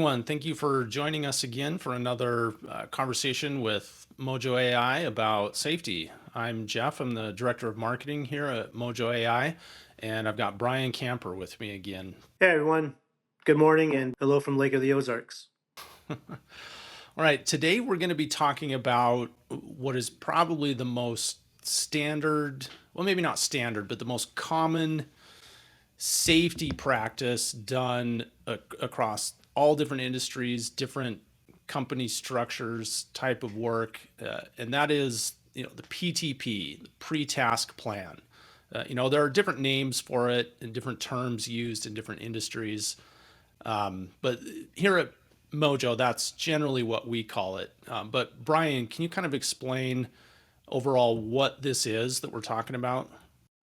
everyone. Thank you for joining us again for another conversation with Mojo AI about safety. I'm Jeff. I'm the director of marketing here at Mojo AI, and I've got Brian Camper with me again. Hey everyone, good morning and hello from Lake of the Ozarks. All right, today we're going to be talking about what is probably the most standard, well, maybe not standard, but the most common safety practice done across all different industries, different company structures, type of work, and that is the PTP, the pre-task plan. There are different names for it and different terms used in different industries, but here at Mojo, that's generally what we call it. But Brian, can you kind of explain overall what this is that we're talking about?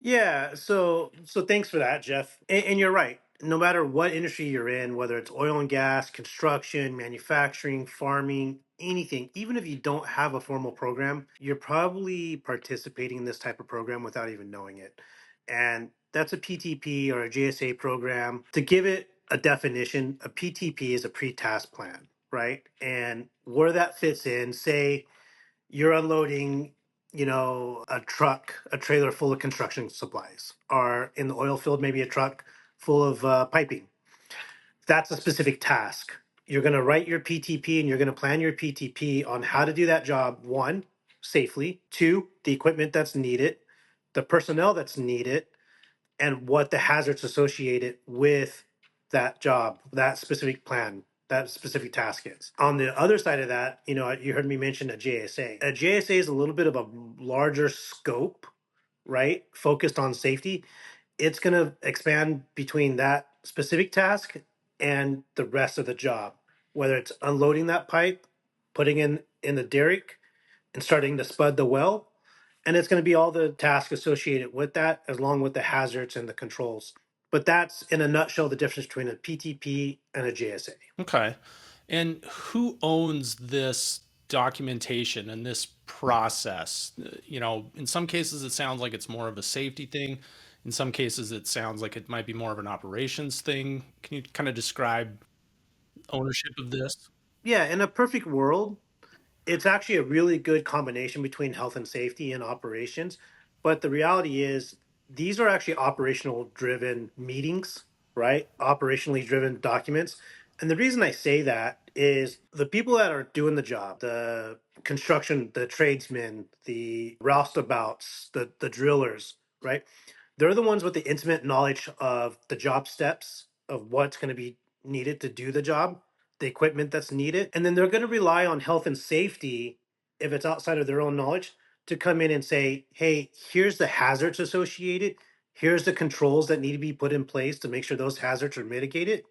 Yeah, so thanks for that, Jeff. And you're right. No matter what industry you're in, whether it's oil and gas, construction, manufacturing, farming, anything, even if you don't have a formal program, you're probably participating in this type of program without even knowing it. And that's a PTP or a JSA program. To give it a definition, a PTP is a pre-task plan, right? And where that fits in, say you're unloading, a truck, a trailer full of construction supplies, or in the oil field, maybe a truck full of piping. That's a specific task. You're going to write your PTP and you're going to plan your PTP on how to do that job. One, safely. Two, the equipment that's needed, the personnel that's needed, and what the hazards associated with that job, that specific plan, that specific task is. On the other side of that, you heard me mention a JSA. A JSA is a little bit of a larger scope, right? Focused on safety. It's going to expand between that specific task and the rest of the job, whether it's unloading that pipe, putting in the derrick, and starting to spud the well, and it's going to be all the tasks associated with that, along with the hazards and the controls. But that's in a nutshell the difference between a PTP and a JSA. Okay. And who owns this documentation and this process? In some cases, it sounds like it's more of a safety thing. In some cases, it sounds like it might be more of an operations thing. Can you kind of describe ownership of this? Yeah, in a perfect world, it's actually a really good combination between health and safety and operations. But the reality is, these are actually operational driven meetings, right? Operationally driven documents. And the reason I say that is the people that are doing the job, the construction, the tradesmen, the roustabouts, the drillers, right? They're the ones with the intimate knowledge of the job steps, of what's going to be needed to do the job, the equipment that's needed. And then they're going to rely on health and safety, if it's outside of their own knowledge, to come in and say, hey, here's the hazards associated. Here's the controls that need to be put in place to make sure those hazards are mitigated.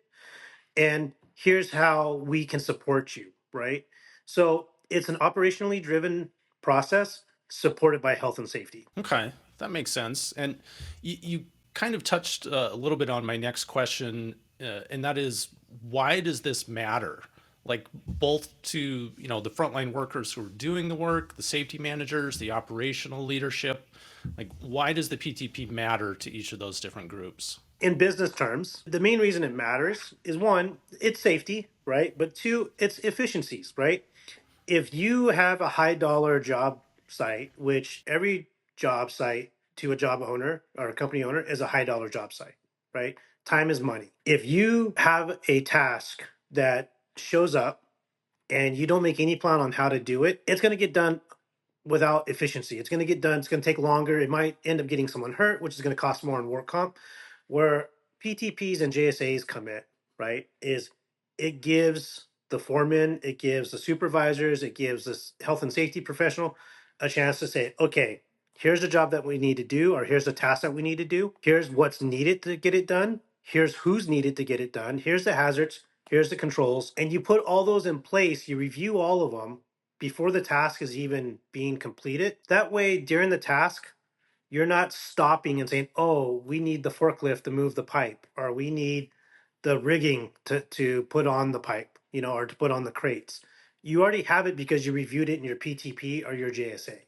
And here's how we can support you, right? So it's an operationally driven process supported by health and safety. Okay, that makes sense. And you kind of touched a little bit on my next question, and that is, why does this matter? Like both to the frontline workers who are doing the work, the safety managers, the operational leadership. Like, why does the PTP matter to each of those different groups? In business terms, the main reason it matters is one, it's safety, right? But two, it's efficiencies, right? If you have a high dollar job site, which every job site to a job owner or a company owner is a high dollar job site, right? Time is money. If you have a task that shows up and you don't make any plan on how to do it, it's going to get done without efficiency. It's going to get done. It's going to take longer. It might end up getting someone hurt, which is going to cost more in work comp. Where PTPs and JSAs come in, right, is it gives the foreman, it gives the supervisors, it gives this health and safety professional a chance to say, okay, here's the job that we need to do, or here's the task that we need to do. Here's what's needed to get it done. Here's who's needed to get it done. Here's the hazards. Here's the controls. And you put all those in place, you review all of them before the task is even being completed. That way, during the task, you're not stopping and saying, oh, we need the forklift to move the pipe, or we need the rigging to put on the pipe, or to put on the crates. You already have it because you reviewed it in your PTP or your JSA,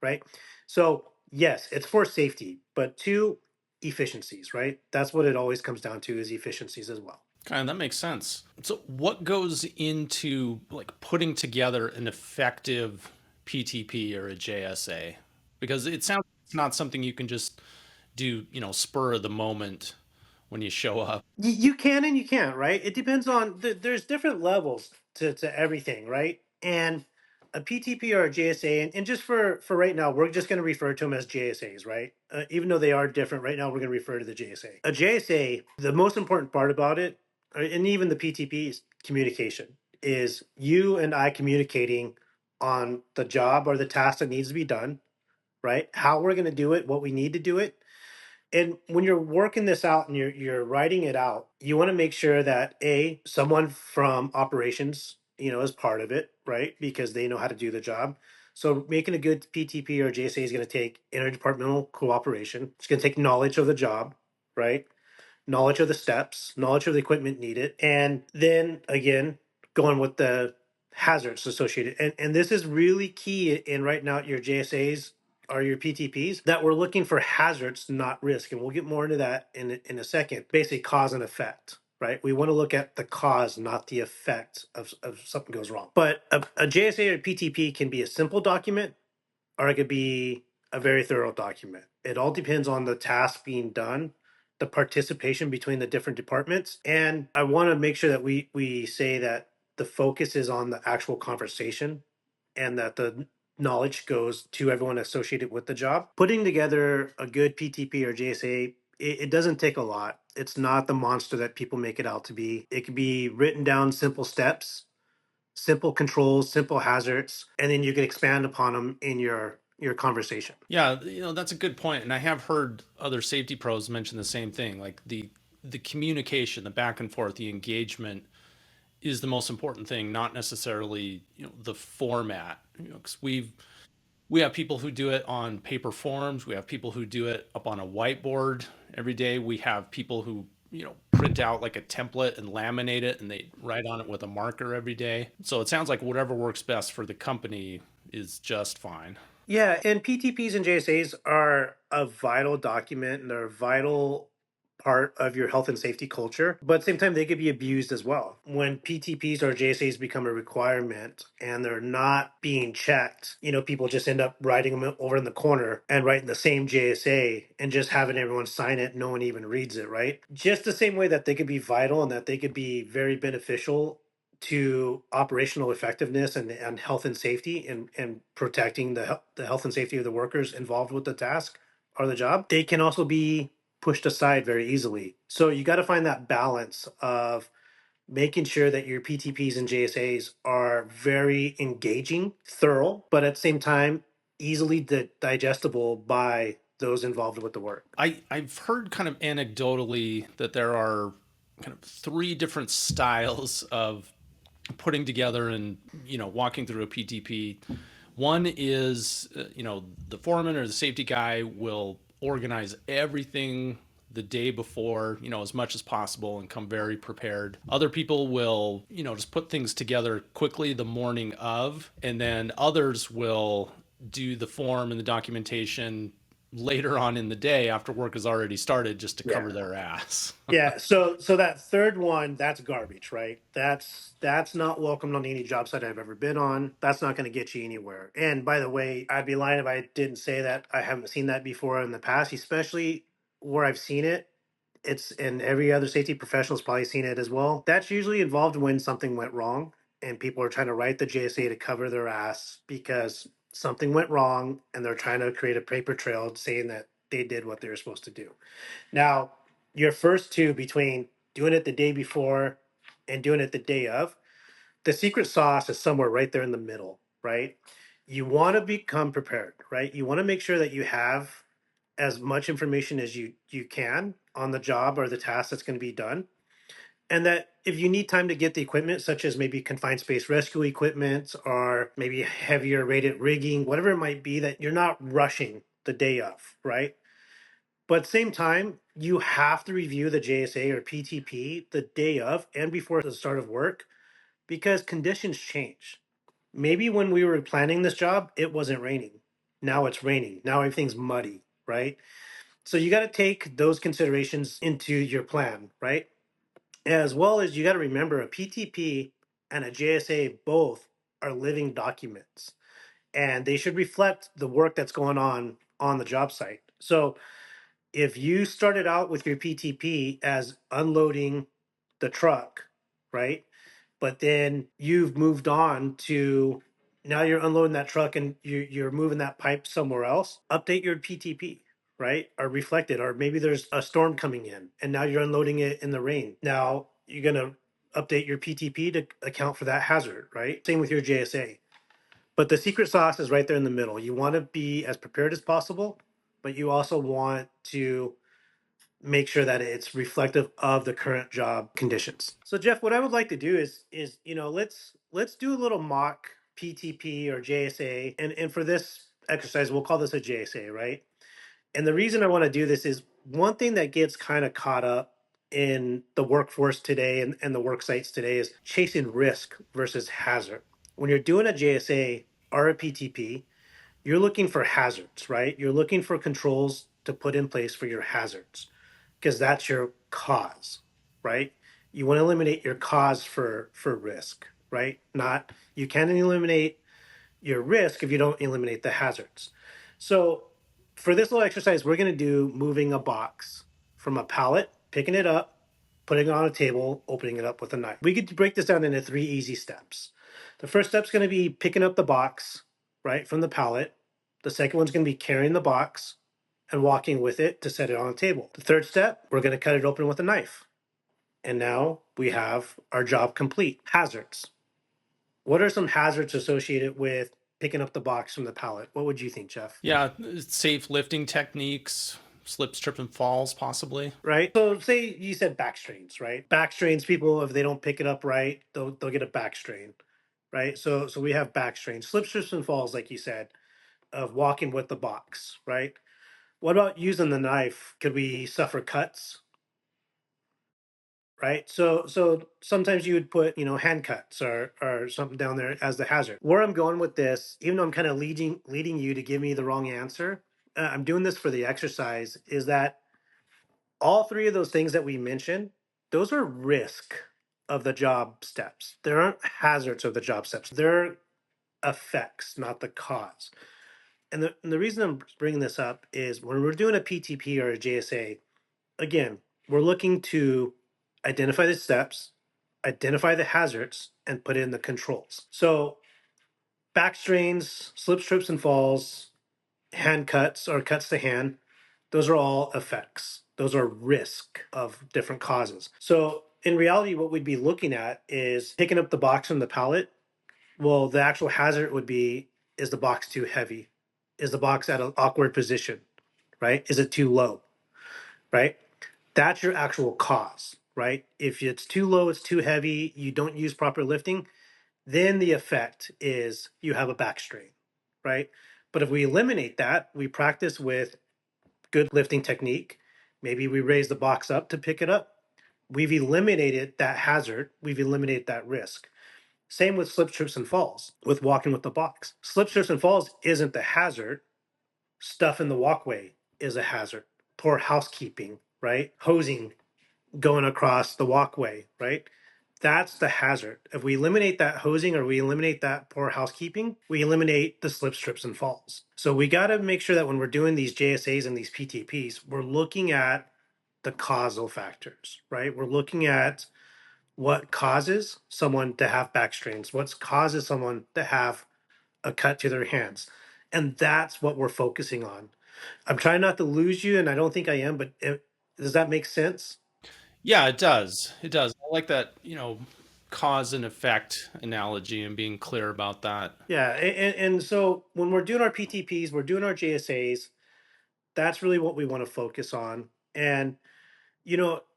right? So, yes, it's for safety, but two, efficiencies, right? That's what it always comes down to, is efficiencies as well. Kind of that makes sense. So, what goes into like putting together an effective PTP or a JSA? Because it sounds like it's not something you can just do, spur of the moment when you show up. You can and you can't, right? It depends on there's different levels to everything, right? And a PTP or a JSA, and just for right now, we're just going to refer to them as JSAs, right? Even though they are different, right now we're going to refer to the JSA. A JSA, the most important part about it, and even the PTP, communication. Is you and I communicating on the job or the task that needs to be done, right? How we're going to do it, what we need to do it, and when you're working this out and you're writing it out, you want to make sure that someone from operations, is part of it, right? Because they know how to do the job. So making a good PTP or JSA is going to take interdepartmental cooperation. It's going to take knowledge of the job, right? Knowledge of the steps, knowledge of the equipment needed, and then again, going with the hazards associated. And this is really key in writing out your JSAs or your PTPs, that we're looking for hazards, not risk. And we'll get more into that in a second. Basically, cause and effect, right? We want to look at the cause, not the effect of something goes wrong. But a JSA or PTP can be a simple document, or it could be a very thorough document. It all depends on the task being done, the participation between the different departments. And I want to make sure that we say that the focus is on the actual conversation, and that the knowledge goes to everyone associated with the job. Putting together a good PTP or JSA, it doesn't take a lot. It's not the monster that people make it out to be. It can be written down simple steps, simple controls, simple hazards, and then you can expand upon them in your conversation. Yeah, that's a good point. And I have heard other safety pros mention the same thing. Like the communication, the back and forth, the engagement is the most important thing, not necessarily, the format. 'Cause we have people who do it on paper forms. We have people who do it up on a whiteboard every day. We have people who, print out like a template and laminate it and they write on it with a marker every day. So it sounds like whatever works best for the company is just fine. Yeah, and PTPs and JSAs are a vital document, and they're a vital part of your health and safety culture. But at the same time, they could be abused as well. When PTPs or JSAs become a requirement and they're not being checked, people just end up writing them over in the corner and writing the same JSA and just having everyone sign it. No one even reads it, right? Just the same way that they could be vital and that they could be very beneficial to operational effectiveness and health and safety, and protecting the health and safety of the workers involved with the task or the job, they can also be pushed aside very easily. So you got to find that balance of making sure that your PTPs and JSAs are very engaging, thorough, but at the same time, easily digestible by those involved with the work. I've heard kind of anecdotally that there are kind of three different styles of putting together and walking through a PTP. One is the foreman or the safety guy will organize everything the day before, as much as possible and come very prepared. Other people will, just put things together quickly the morning of, and then others will do the form and the documentation later on in the day after work has already started just to Yeah. cover their ass. Yeah, so that third one, that's garbage, right? That's not welcomed on any job site I've ever been on. That's not going to get you anywhere. And by the way, I'd be lying if I didn't say that I haven't seen that before in the past, especially where I've seen it. It's and every other safety professional's probably seen it as well. That's usually involved when something went wrong and people are trying to write the JSA to cover their ass because something went wrong, and they're trying to create a paper trail saying that they did what they were supposed to do. Now, your first two, between doing it the day before and doing it the day of, the secret sauce is somewhere right there in the middle, right? You want to become prepared, right? You want to make sure that you have as much information as you can on the job or the task that's going to be done. And that if you need time to get the equipment, such as maybe confined space rescue equipment or maybe heavier rated rigging, whatever it might be, that you're not rushing the day of, right? But at the same time, you have to review the JSA or PTP the day of and before the start of work, because conditions change. Maybe when we were planning this job, it wasn't raining. Now it's raining. Now everything's muddy, right? So you got to take those considerations into your plan, right? As well as you got to remember a PTP and a JSA both are living documents and they should reflect the work that's going on the job site. So if you started out with your PTP as unloading the truck, right? But then you've moved on to now you're unloading that truck and you're moving that pipe somewhere else, update your PTP, right? Or reflect it. Or maybe there's a storm coming in and now you're unloading it in the rain. Now you're going to update your PTP to account for that hazard, right? Same with your JSA. But the secret sauce is right there in the middle. You want to be as prepared as possible, but you also want to make sure that it's reflective of the current job conditions. So Jeff, what I would like to do is let's do a little mock PTP or JSA, and for this exercise we'll call this a JSA, right? And the reason I want to do this is one thing that gets kind of caught up in the workforce today and the work sites today is chasing risk versus hazard. When you're doing a JSA or a PTP, you're looking for hazards, right? You're looking for controls to put in place for your hazards because that's your cause, right? You want to eliminate your cause for risk, right? Not you can't eliminate your risk if you don't eliminate the hazards. So for this little exercise, we're going to do moving a box from a pallet, picking it up, putting it on a table, opening it up with a knife. We could break this down into 3 easy steps. The first step's going to be picking up the box, right, from the pallet. The second one's going to be carrying the box and walking with it to set it on a table. The third step, we're going to cut it open with a knife. And now we have our job complete. Hazards. What are some hazards associated with picking up the box from the pallet? What would you think, Jeff? Yeah, safe lifting techniques, slips, trip, and falls, possibly. Right. So say you said back strains, right? Back strains, people, if they don't pick it up right, they'll get a back strain, right? So we have back strains, slip, trips, and falls, like you said, of walking with the box, right? What about using the knife? Could we suffer cuts? Right. So sometimes you would put, hand cuts or something down there as the hazard. Where I'm going with this, even though I'm kind of leading you to give me the wrong answer, I'm doing this for the exercise, is that all three of those things that we mentioned, those are risk of the job steps. There aren't hazards of the job steps. They're effects, not the cause. And the reason I'm bringing this up is when we're doing a PTP or a JSA, again, we're looking to identify the steps, identify the hazards, and put in the controls. So back strains, slips, trips, and falls, hand cuts or cuts to hand, those are all effects. Those are risk of different causes. So in reality, what we'd be looking at is picking up the box from the pallet. Well, the actual hazard would be, is the box too heavy? Is the box at an awkward position? Right? Is it too low? Right? That's your actual cause, right? If it's too low, it's too heavy, you don't use proper lifting, then the effect is you have a back strain, right? But if we eliminate that, we practice with good lifting technique. Maybe we raise the box up to pick it up. We've eliminated that hazard. We've eliminated that risk. Same with slip, trips, and falls with walking with the box. Slip, trips, and falls isn't the hazard. Stuff in the walkway is a hazard. Poor housekeeping, right? Hosing going across the walkway, right? That's the hazard. If we eliminate that hosing or we eliminate that poor housekeeping, we eliminate the slip, trips, and falls. So we got to make sure that when we're doing these JSAs and these PTPs, we're looking at the causal factors, right? We're looking at what causes someone to have back strains, what causes someone to have a cut to their hands. And that's what we're focusing on. I'm trying not to lose you, and I don't think I am, but does that make sense? Yeah, it does. It does. I like that, cause and effect analogy and being clear about that. Yeah, and so when we're doing our PTPs, we're doing our JSAs, that's really what we want to focus on. And,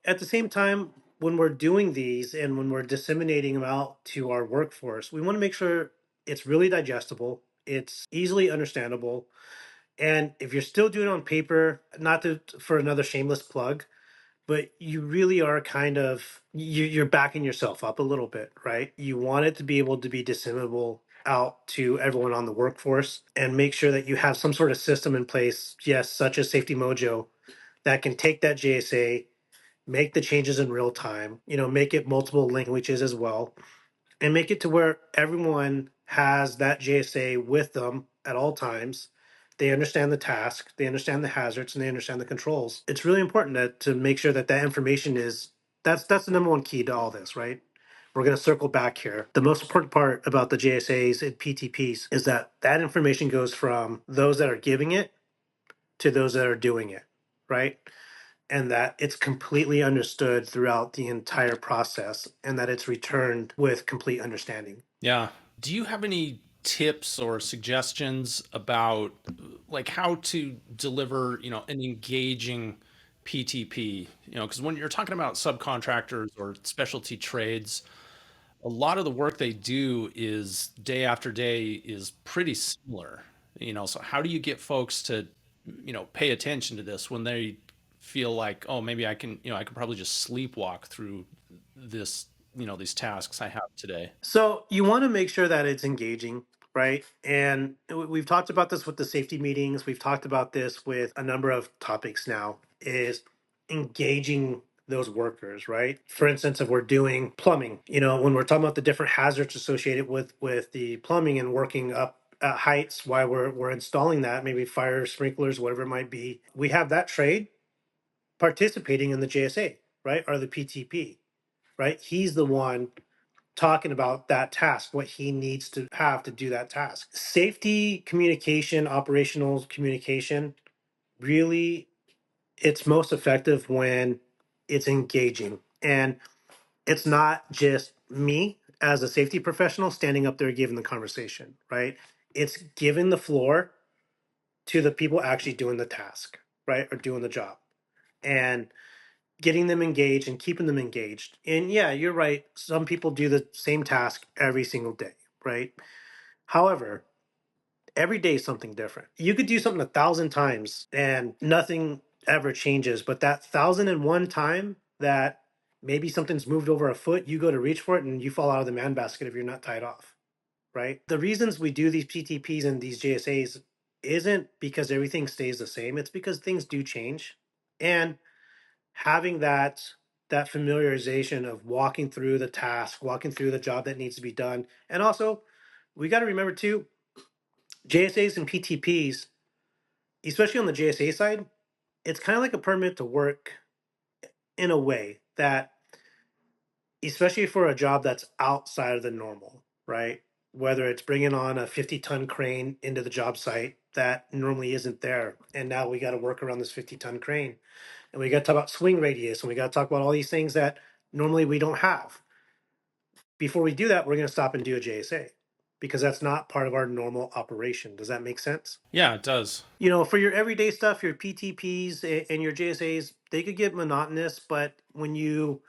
at the same time, when we're doing these and when we're disseminating them out to our workforce, we want to make sure it's really digestible, it's easily understandable. And if you're still doing it on paper, not to, for another shameless plug, but you really are kind of you're backing yourself up a little bit, right? You want it to be able to be disseminable out to everyone on the workforce and make sure that you have some sort of system in place, yes, such as Safety Mojo, that can take that JSA make the changes in real time, make it multiple languages as well, and make it to where everyone has that JSA with them at all times. They understand the task, they understand the hazards, and they understand the controls. It's really important to make sure that that information is that's the number one key to all this, right? We're going to circle back here. The most important part about the JSAs and PTPs is that that information goes from those that are giving it to those that are doing it, right? And that it's completely understood throughout the entire process and that it's returned with complete understanding. Yeah. Do you have any tips or suggestions about like how to deliver, an engaging PTP? Because when you're talking about subcontractors or specialty trades, a lot of the work they do is day after day is pretty similar. So how do you get folks to, pay attention to this when they feel like, oh, maybe I can probably just sleepwalk through this, these tasks I have today. So you want to make sure that it's engaging, right? And we've talked about this with the safety meetings. We've talked about this with a number of topics now is engaging those workers, right? For instance, if we're doing plumbing, when we're talking about the different hazards associated with the plumbing and working up at heights while we're installing that, maybe fire sprinklers, whatever it might be, we have that trade participating in the JSA, right? Or the PTP, right? He's the one talking about that task, what he needs to have to do that task. Safety communication, operational communication, really, it's most effective when it's engaging. And it's not just me as a safety professional standing up there giving the conversation, right? It's giving the floor to the people actually doing the task, right? Or doing the job. And getting them engaged and keeping them engaged. And yeah, you're right. Some people do the same task every single day, right? However, every day is something different. You could do something 1,000 times and nothing ever changes, but that 1,001 time that maybe something's moved over a foot, you go to reach for it and you fall out of the man basket if you're not tied off, right? The reasons we do these PTPs and these JSAs isn't because everything stays the same. It's because things do change. And having that familiarization of walking through the task, walking through the job that needs to be done. And also, we got to remember too, JSAs and PTPs, especially on the JSA side, it's kind of like a permit to work in a way that, especially for a job that's outside of the normal, right? Whether it's bringing on a 50-ton crane into the job site that normally isn't there. And now we got to work around this 50-ton crane. And we got to talk about swing radius and we got to talk about all these things that normally we don't have. Before we do that, we're going to stop and do a JSA because that's not part of our normal operation. Does that make sense? Yeah, it does. For your everyday stuff, your PTPs and your JSAs, they could get monotonous, but when you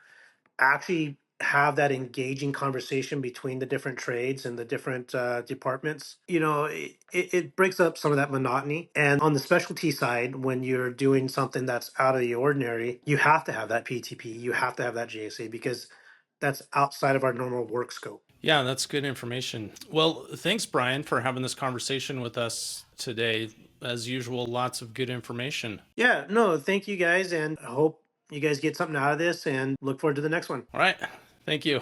actually have that engaging conversation between the different trades and the different departments, it breaks up some of that monotony. And on the specialty side, when you're doing something that's out of the ordinary, you have to have that PTP, you have to have that JSA because that's outside of our normal work scope. Yeah, that's good information. Well, thanks, Brian, for having this conversation with us today. As usual, lots of good information. Yeah, no, thank you guys. And I hope you guys get something out of this and look forward to the next one. All right. Thank you.